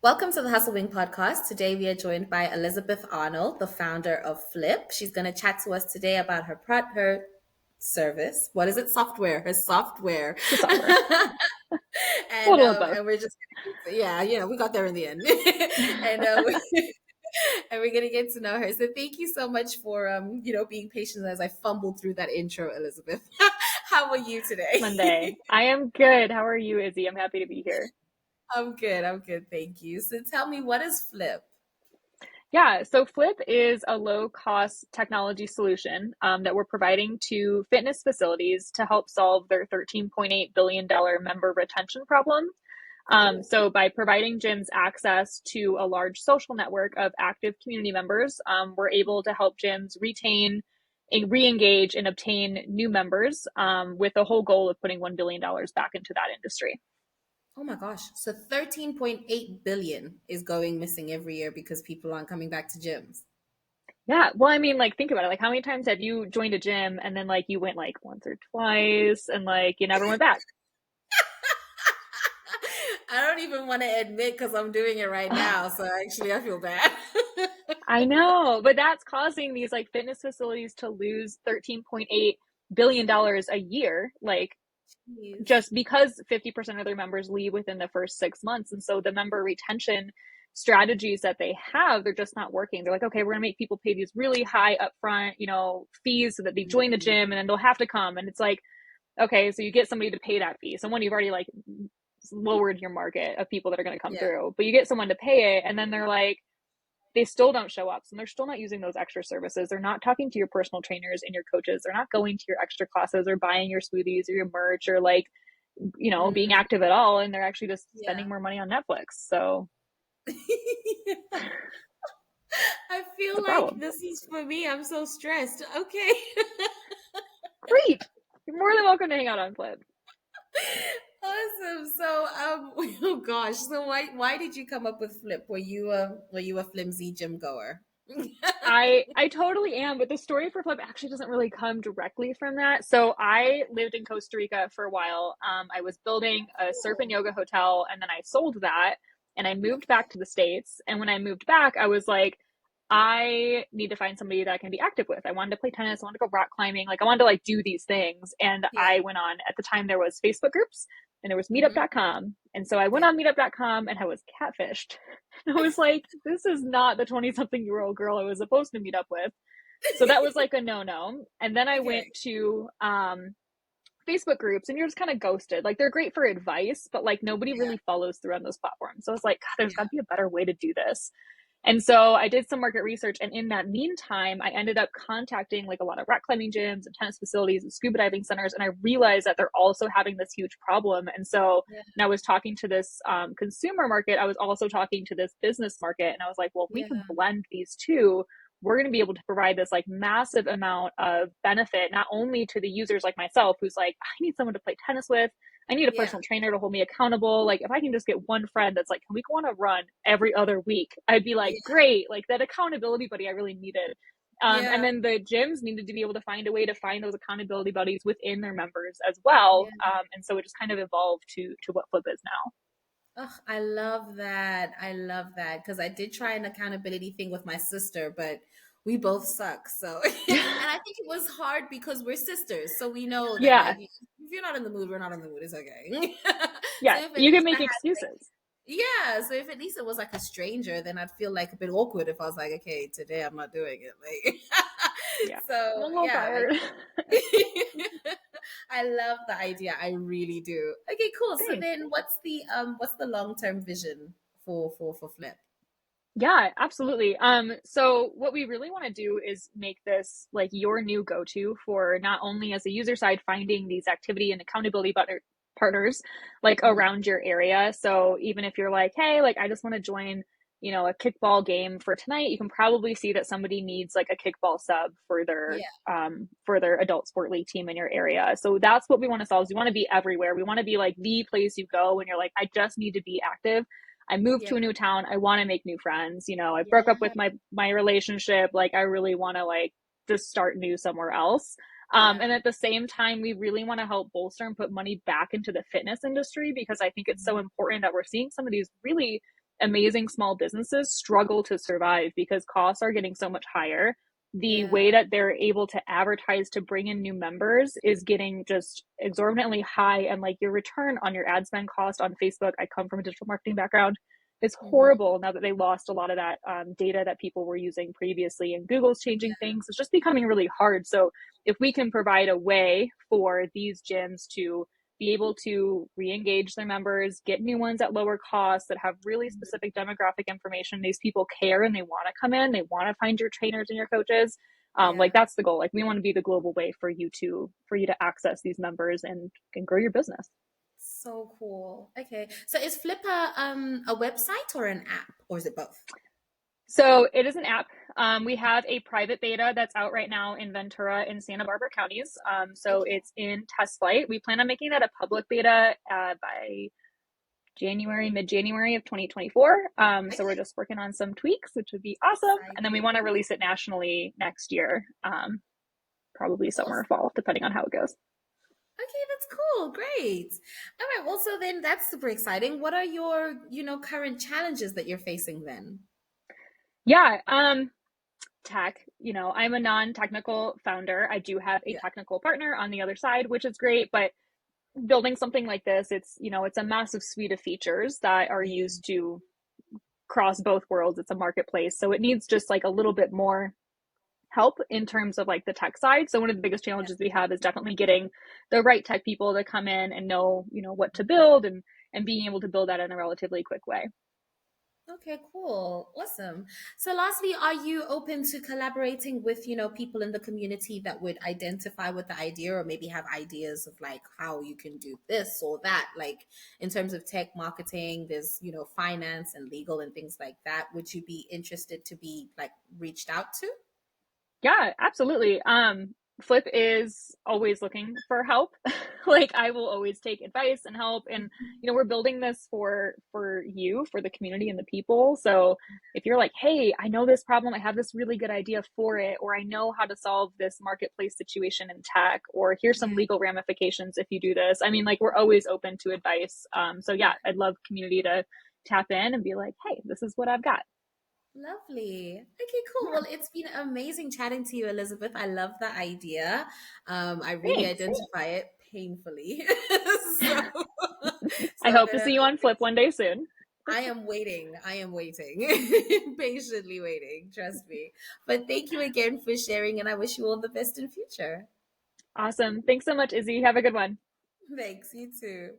Welcome to the Hustle Wing podcast. Today we are joined by Elizabeth Arnold, the founder of Flip. She's going to chat to us today about her service. What is it? Software. Her software. The software. A and little of um, both. and we're just yeah, we got there in the end, and and we're gonna get to know her. So thank you so much for being patient as I fumbled through that intro, Elizabeth. How are you It's today? Monday. I am good. How are you, Izzy? I'm happy to be here. I'm good. I'm good. Thank you. So tell me, what is Flip? Yeah, so Flip is a low cost technology solution that we're providing to fitness facilities to help solve their $13.8 billion member retention problem. So, by providing gyms access to a large social network of active community members, we're able to help gyms retain and re engage and obtain new members with the whole goal of putting $1 billion back into that industry. Oh my gosh. So 13.8 billion is going missing every year because people aren't coming back to gyms. Yeah. Well, I mean, like, think about it. Like, how many times have you joined a gym and then, like, you went like once or twice and, like, you never went back? I don't even want to admit because I'm doing it right now. So actually, I feel bad. I know, but that's causing these, like, fitness facilities to lose $13.8 billion a year. Like, Jeez. just because 50% of their members leave within the first 6 months. And so the member retention strategies that they have, they're just not working. They're like, okay, we're going to make people pay these really high upfront, fees so that they join the Mhm. gym and then they'll have to come. And it's like, okay, so you get somebody to pay that fee. Someone you've already like lowered your market of people that are going to come Yeah. through, but you get someone to pay it and then they're like, they still don't show up. So they're still not using those extra services. They're not talking to your personal trainers and your coaches. They're not going to your extra classes or buying your smoothies or your merch or like, being Mm, active at all. And they're actually just spending yeah. more money on Netflix. So I it's a feel like problem. this is for me. I'm so stressed. Okay. Great. You're more than welcome to hang out on Flip. Awesome. So, oh gosh. So why did you come up with Flip? Were you a flimsy gym goer? I totally am, but the story for Flip actually doesn't really come directly from that. So I lived in Costa Rica for a while. I was building a surf and Cool. yoga hotel, and then I sold that, and I moved Okay. back to the States. And when I moved back, I was like, I need to find somebody that I can be active with. I wanted to play tennis. I wanted to go rock climbing. Like I wanted to like do these things. And Yeah. I went on, at the time there was Facebook groups and there was Hmm. meetup.com. And so I went Yeah. on meetup.com and I was catfished. I was like, this is not the 20 something year old girl I was supposed to meet up with. So that was like a no no. And then I Okay. went to Facebook groups and you're just kind of ghosted. Like they're great for advice, but like nobody Yeah. really follows through on those platforms. So I was like, God, there's got Yeah. to be a better way to do this. And so I did some market research. And in that meantime, I ended up contacting like a lot of rock climbing gyms and tennis facilities and scuba diving centers. And I realized that they're also having this huge problem. And so Yeah. when I was talking to this consumer market, I was also talking to this business market. And I was like, well, if we can Yeah. blend these two, we're going to be able to provide this like massive amount of benefit, not only to the users like myself, who's like, I need someone to play tennis with. I need a Yeah. personal trainer to hold me accountable. Like, if I can just get one friend that's like, can we go on a run every other week? I'd be like, Yeah. great. Like, that accountability buddy I really needed. And Yeah. then the gyms needed to be able to find a way to find those accountability buddies within their members as well. Yeah. And so it just kind of evolved to what Flip is now. Oh, I love that. I love that because I did try an accountability thing with my sister, but we both suck. So, and I think it was hard because we're sisters, so we know that like Yeah. if you're not in the mood, we're not in the mood. It's okay. So Yeah. if at You can least I make had like excuses. yeah, so if at least it was like a stranger, then I'd feel like a bit awkward if I was like, okay, today I'm not doing it. Like, Yeah. I'm a so little yeah, tired. I love the idea. I really do. Okay, cool. So Thanks. then what's the long-term vision for Flip? Yeah, absolutely. So what we really want to do is make this like your new go-to for not only as a user side finding these activity and accountability partners like Mhm. around your area. So even if you're like, hey, like I just want to join, a kickball game for tonight, you can probably see that somebody needs like a kickball sub Yeah, for their adult sport league team in your area. So that's what we want to solve. Is we want to be everywhere. We want to be like the place you go when you're like, I just need to be active. I moved yeah, to a new town. I want to make new friends. I broke up yeah, with my relationship. Like I really want to like just start new somewhere else. yeah. And at the same time, we really want to help bolster and put money back into the fitness industry because I think it's so Mhm. important that we're seeing some of these really amazing small businesses struggle to survive because costs are getting so much higher. The way Yeah. that they're able to advertise to bring in new members is getting just exorbitantly high. And like your return on your ad spend cost on Facebook, I come from a digital marketing background, is Hmm. horrible now that they lost a lot of that data that people were using previously. And Google's changing things. It's just becoming really hard. So if we can provide a way for these gyms to be able to re-engage their members, get new ones at lower costs that have really specific demographic information. These people care and they want to come in. They want to find your trainers and your coaches. Yeah. Like that's the goal. Like we want to be the global way for you to access these members and grow your business. So cool. Okay. So is Flipper a website or an app, or is it both? So it is an app. We have a private beta that's out right now in Ventura and Santa Barbara counties. So Okay. it's in test flight. We plan on making that a public beta by January, mid-January of 2024. So we're Okay. just working on some tweaks, which would be awesome. And then we want to Exciting. release it nationally next year, probably summer or Awesome. fall, depending on how it goes. Okay, that's cool. Great. All right. Well, so then that's super exciting. What are your, current challenges that you're facing then? Yeah, tech, I'm a non-technical founder. I do have a Yeah. technical partner on the other side, which is great, but building something like this, it's a massive suite of features that are Yeah. used to cross both worlds. It's a marketplace. So it needs just like a little bit more help in terms of like the tech side. So one of the biggest Yeah. challenges we have is definitely getting the right tech people to come in and know, what to build and being able to build that in a relatively quick way. Okay, cool. Awesome. So lastly, are you open to collaborating with, people in the community that would identify with the idea or maybe have ideas of like how you can do this or that? Like in terms of tech marketing, there's, finance and legal and things like that. Would you be interested to be like reached out to? Yeah, absolutely. Flip is always looking for help. Like I will always take advice and help. And we're building this for you, for the community and the people. So if you're like, hey, I know this problem, I have this really good idea for it, or I know how to solve this marketplace situation in tech, or here's some Yeah. legal ramifications if you do this. I mean, like we're always open to advice. So yeah, I'd love community to tap in and be like, hey, this is what I've got. Lovely. Okay, cool. Yeah, Well, it's been amazing chatting to you, Elizabeth. I love the idea. I really thanks. identify it painfully. So, I so I'm hope to gonna see you on Flip one day soon. I am waiting. I am waiting. Patiently waiting. Trust me. But thank you again for sharing, and I wish you all the best in future. Awesome. Thanks so much, Izzy. Have a good one. Thanks. You too.